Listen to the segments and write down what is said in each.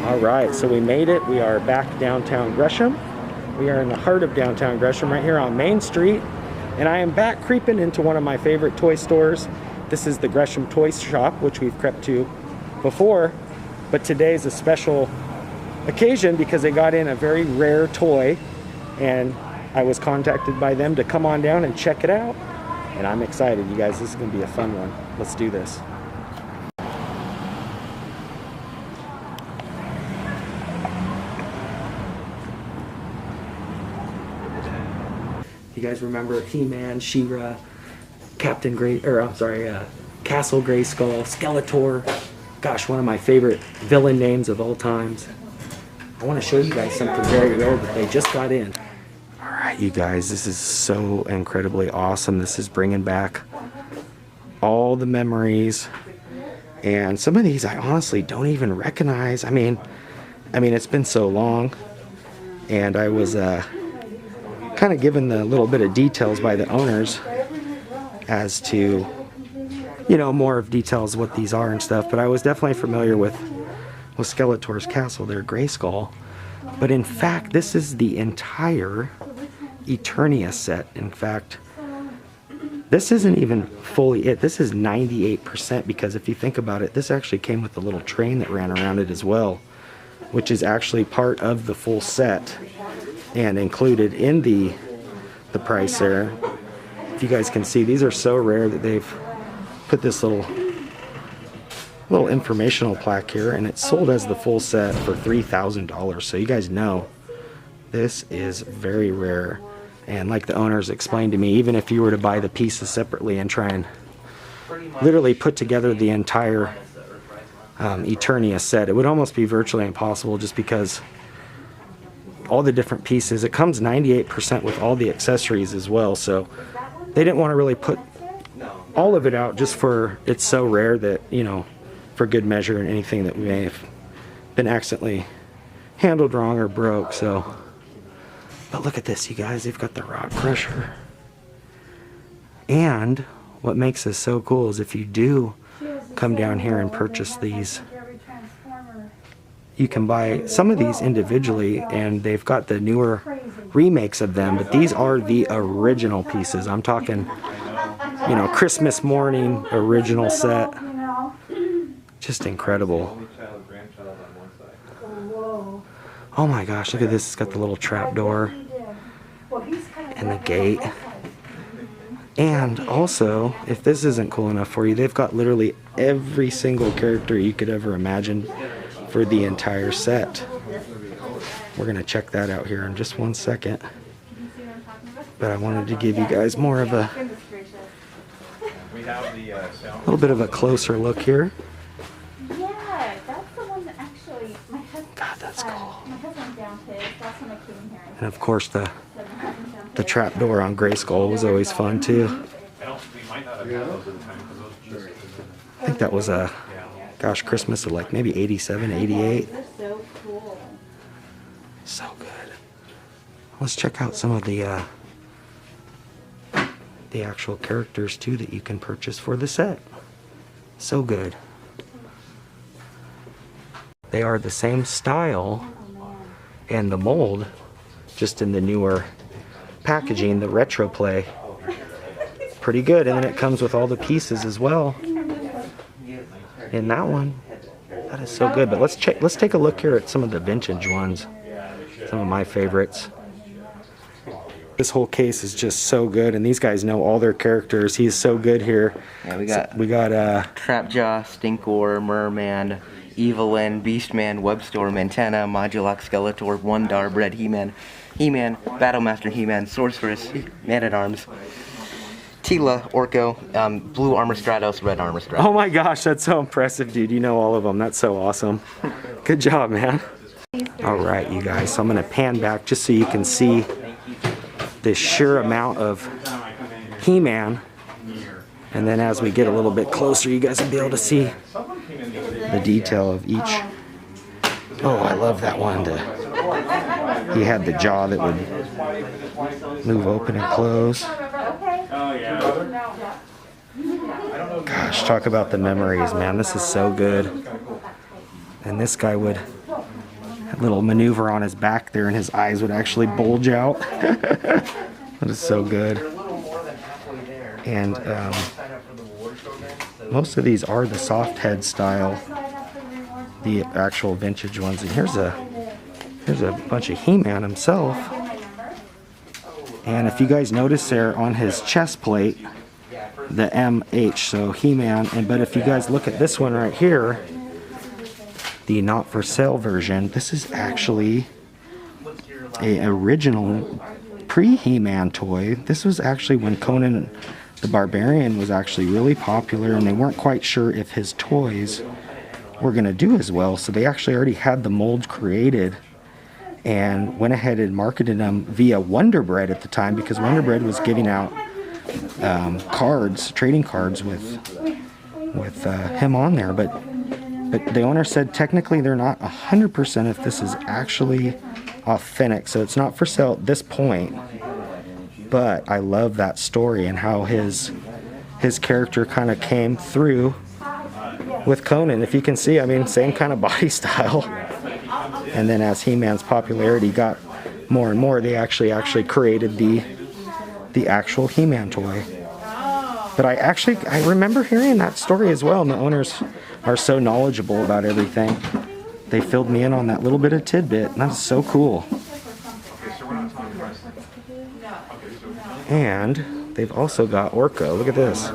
All right, so we made it. We are back downtown Gresham. We are in the heart of downtown Gresham right here on Main Street. And I am back creeping into one of my favorite toy stores. This is the Gresham Toy Shop, which we've crept to before. But today is a special occasion because they got in a very rare toy. And I was contacted by them to come on down and check it out. And I'm excited, you guys. This is going to be a fun one. Let's do this. You guys remember He-Man, She-Ra, Castle Grayskull, Skeletor. Gosh, one of my favorite villain names of all times. I want to show you guys something very rare that they just got in. All right, you guys, this is so incredibly awesome. This is bringing back all the memories, and some of these I honestly don't even recognize. I mean, it's been so long, and I was kind of given the little bit of details by the owners as to, you know, more of details what these are and stuff, but I was definitely familiar with Skeletor's castle, their Grayskull. But in fact, this is the entire Eternia set. In fact, this isn't even fully it. This is 98%, because if you think about it, this actually came with a little train that ran around it as well, which is actually part of the full set and included in the price there. If you guys can see, these are so rare that they've put this little informational plaque here, and it's sold as the full set for $3,000. So you guys know this is very rare. And like the owners explained to me, even if you were to buy the pieces separately and try and literally put together the entire Eternia set, it would almost be virtually impossible, just because all the different pieces. It comes 98% with all the accessories as well, so they didn't want to really put all of it out just for it's so rare that, you know, for good measure, and anything that may have been accidentally handled wrong or broke. So, but look at this, you guys. They've got the Rock Crusher. And what makes this so cool is if you do come down here and purchase these, you can buy some of these individually, and they've got the newer remakes of them, but these are the original pieces. I'm talking, you know, Christmas morning original set. Just incredible. Oh my gosh, look at this. It's got the little trap door and the gate. And also, if this isn't cool enough for you, they've got literally every single character you could ever imagine for the entire set. We're going to check that out here in just one second. But I wanted to give you guys more of a little bit of a closer look here. Yeah, that's the one that actually my husband. God, that's cool. My husband down his. That's when I came here. And of course the trap door on Grayskull was always fun too. I think that was a Christmas of like maybe 87, 88. So cool. So good. Let's check out some of the actual characters too that you can purchase for the set. So good. They are the same style and the mold, just in the newer packaging, the retro play. Pretty good. And then it comes with all the pieces as well in that one. That is so good. But let's take a look here at some of the vintage ones, some of my favorites. This whole case is just so good, and these guys know all their characters. He's so good here. Yeah, we got Trapjaw, Stinkor, Merman, Evelyn, Beastman, Webstorm, Antenna, Modulok, Skeletor, Wondar, Red He-Man, Battlemaster He-Man, Sorceress, Man-at-Arms, Tila, Orco, Blue Armor Stratos, Red Armor Stratos. Oh my gosh, that's so impressive, dude. You know all of them. That's so awesome. Good job, man. All right, you guys. So I'm going to pan back just so you can see the sheer amount of He-Man. And then as we get a little bit closer, you guys will be able to see the detail of each. Oh, I love that one. He had the jaw that would move open and close. Gosh, talk about the memories, man. This is so good. And this guy would little maneuver on his back there, and his eyes would actually bulge out. That is so good. And most of these are the soft head style, the actual vintage ones. And here's a bunch of He-Man himself. And if you guys notice there on his chest plate, the MH, so He-Man. But if you guys look at this one right here, the not for sale version, this is actually a original pre-He-Man toy. This was actually when Conan the Barbarian was actually really popular, and they weren't quite sure if his toys were going to do as well, so they actually already had the mold created and went ahead and marketed them via Wonder Bread at the time, because Wonder Bread was giving out cards, trading cards with him on there. But the owner said technically they're not 100% if this is actually authentic, so it's not for sale at this point. But I love that story and how his character kind of came through with Conan. If you can see, I mean, same kind of body style. And then as He-Man's popularity got more and more, they actually created the actual He-Man toy. But I remember hearing that story as well, and the owners are so knowledgeable about everything. They filled me in on that little bit of tidbit, and that's so cool. And they've also got Orco. Look at this.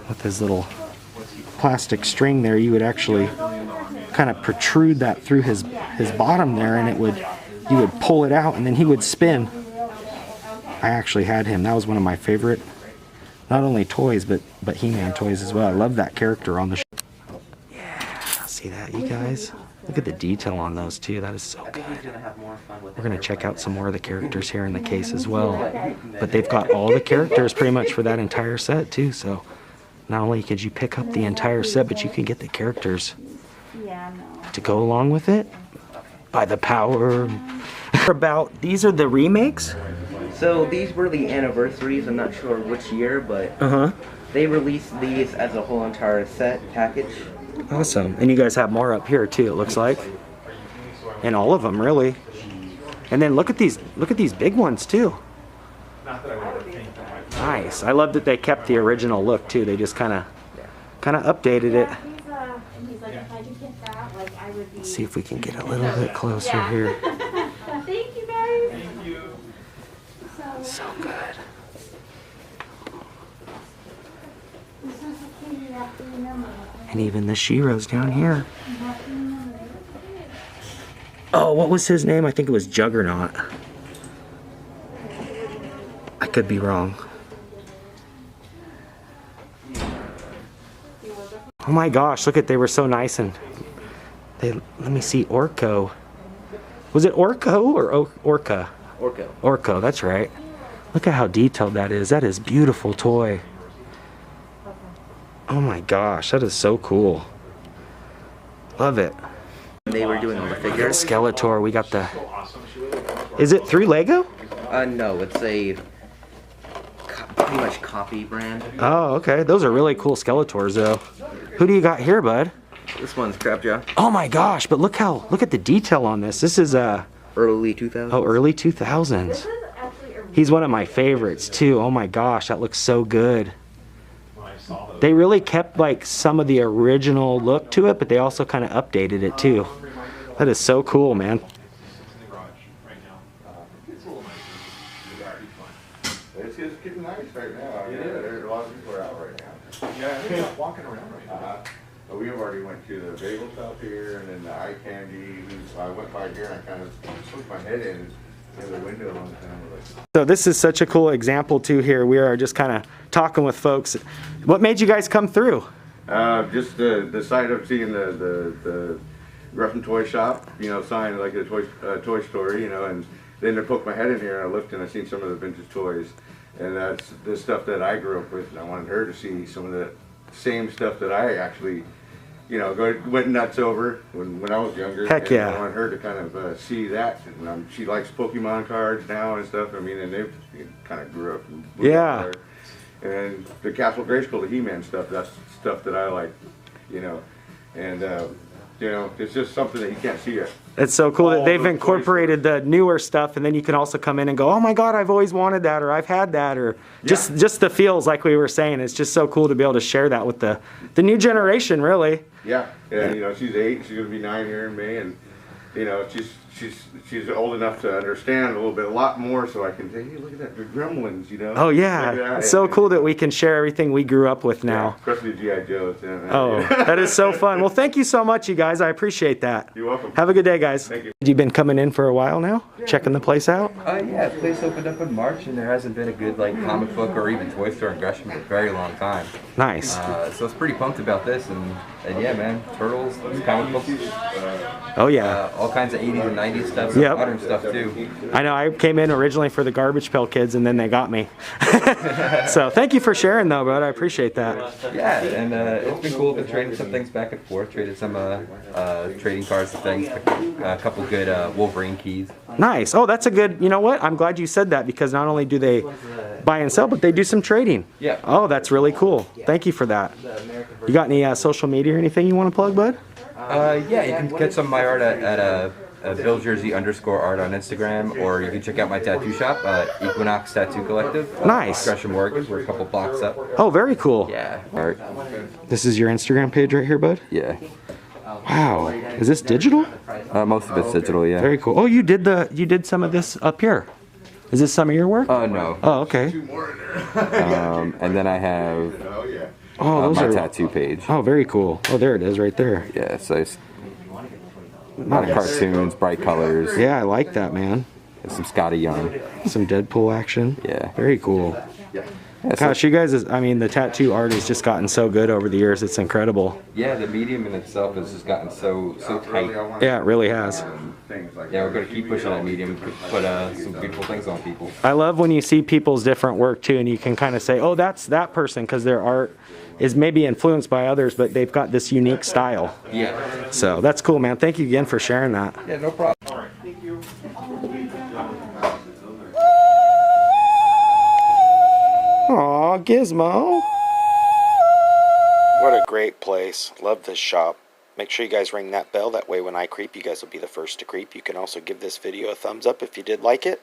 With his little plastic string there, you would actually kind of protrude that through his bottom there, and you would pull it out, and then he would spin. I actually had him. That was one of my favorite, not only toys, but He-Man toys as well. I love that character on the show. Yeah, see that, you guys? Look at the detail on those too. That is so good. We're going to check out some more of the characters here in the case as well. But they've got all the characters pretty much for that entire set too. So not only could you pick up the entire set, but you can get the characters to go along with it by the power. These are the remakes? So these were the anniversaries. I'm not sure which year, but they released these as a whole entire set package. Awesome. And you guys have more up here too, it looks like. And all of them, really. And then look at these big ones too. Nice. I love that they kept the original look too. They just kind of updated it. Let's see if we can get a little bit closer here. Thank you guys. Thank you. So good. And even the Shiro's down here. Oh, what was his name? I think it was Juggernaut. I could be wrong. Oh my gosh, look at, they were so nice, and let me see, Orco. Was it Orco or Orca? Orco. Orco, that's right. Look at how detailed that is. That is a beautiful toy. Oh my gosh, that is so cool. Love it. They were doing all the figures. Skeletor, we got the... Is it through Lego? No, it's a pretty much copy brand. Oh, okay. Those are really cool Skeletors, though. Who do you got here, bud? This one's Crapjaw. Oh my gosh, but look at the detail on this. This is early 2000s. Oh, early 2000s. He's one of my favorites too. Oh my gosh, that looks so good. They really kept like some of the original look to it, but they also kind of updated it too. That is so cool, man. It's getting nice right now. There's a lot of people are out right now. Yeah, they're walking around right now. But we already went to the bagel shop here, and then the eye candy. I went by here and I kind of put my head in the window on the. So this is such a cool example too here. We are just kind of talking with folks. What made you guys come through? Just the sight of seeing the Gresham Toy Shop, sign like a toy store, and then I poked my head in here and I looked and I seen some of the vintage toys, and that's the stuff that I grew up with, and I wanted her to see some of the same stuff that I actually, went nuts over when I was younger. Heck yeah. I wanted her to kind of see that. And, she likes Pokemon cards now and stuff. I mean, and they've kind of grew up. Yeah. And the Castle Grayskull, the He-Man stuff, that's stuff that I like, and, it's just something that you can't see It's so cool that All they've the incorporated the newer stuff, and then you can also come in and go, oh my God, I've always wanted that, or I've had that, or just the feels, like we were saying. It's just so cool to be able to share that with the new generation, really. Yeah, and you know, she's 8, she's gonna be 9 here in May, and you know, she's old enough to understand a lot more, so I can say, hey, look at that, they're gremlins, you know. Oh yeah, it's so cool that we can share everything we grew up with now. Yeah, especially G.I. Joes. Yeah, Oh, that is so fun. Well, thank you so much, you guys. I appreciate that. You're welcome. Have a good day, guys. Thank you. You've been coming in for a while now, checking the place out? Yeah, the place opened up in March, and there hasn't been a good like comic book or even toy store in Gresham for a very long time. Nice. So it's pretty pumped about this, and yeah, man, turtles, comic books, Oh yeah. all kinds of 80s and 90s stuff, Yep. modern stuff too. I know, I came in originally for the Garbage Pail Kids, and then they got me. So thank you for sharing though, bud. I appreciate that. Yeah, and it's been cool. Been trading some things back and forth. Traded some trading cards and things. A couple good Wolverine keys. Nice. Oh, that's a good, you know what? I'm glad you said that, because not only do they buy and sell, but they do some trading. Yeah. Oh, that's really cool. Thank you for that. You got any social media or anything you want to plug, bud? Yeah, you can catch some of my art at Bill Jersey _art on Instagram, or you can check out my tattoo shop, Equinox Tattoo Collective. Nice. Gresham, Oregon. We're a couple blocks up. Oh, very cool. Yeah. Art. This is your Instagram page right here, bud? Yeah. Wow. Is this digital? Most of it's digital, yeah. Very cool. Oh, you did some of this up here. Is this some of your work? No. Oh, okay. And then I have Oh, those my are tattoo page. Oh, very cool. Oh, there it is right there. Yeah, so it's a lot of cartoons, bright colors, Yeah, I like that, man. and some Scotty Young. Some Deadpool action. Yeah. Very cool. Yeah, so- Gosh, you guys, I mean, the tattoo art has just gotten so good over the years. It's incredible. yeah, the medium in itself has just gotten so tight. Yeah, it really has. Yeah, we're going to keep pushing that medium, put some beautiful things on people. I love when you see people's different work too, and you can kind of say, oh, that's that person, because their art is maybe influenced by others, but they've got this unique style. Yeah. So that's cool, man. Thank you again for sharing that. Yeah, no problem. Aw, Gizmo. What a great place. Love this shop. Make sure you guys ring that bell. That way when I creep, you guys will be the first to creep. You can also give this video a thumbs up if you did like it.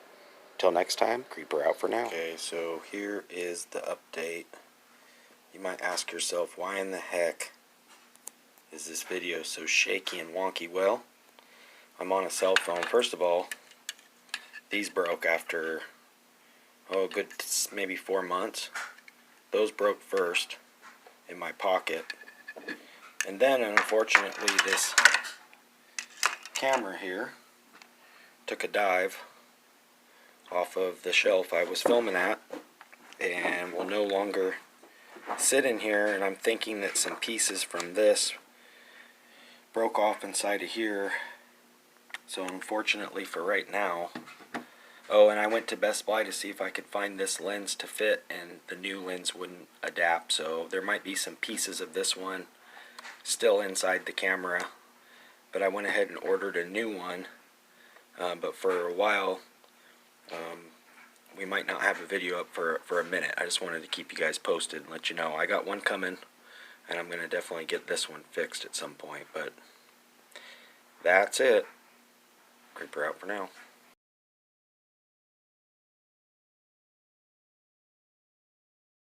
Till next time, Creeper out for now. Okay, so here is the update. You might ask yourself, why in the heck is this video so shaky and wonky? Well, I'm on a cell phone. First of all, these broke after, a good maybe 4 months. Those broke first in my pocket. And then, unfortunately, this camera here took a dive off of the shelf I was filming at and will no longer sit in here, and I'm thinking that some pieces from this broke off inside of here. So unfortunately for right now, oh, and I went to Best Buy to see if I could find this lens to fit, and the new lens wouldn't adapt, so there might be some pieces of this one still inside the camera, but I went ahead and ordered a new one. But for a while, we might not have a video up for a minute. I just wanted to keep you guys posted and let you know. I got one coming, and I'm going to definitely get this one fixed at some point, but that's it. Creeper out for now.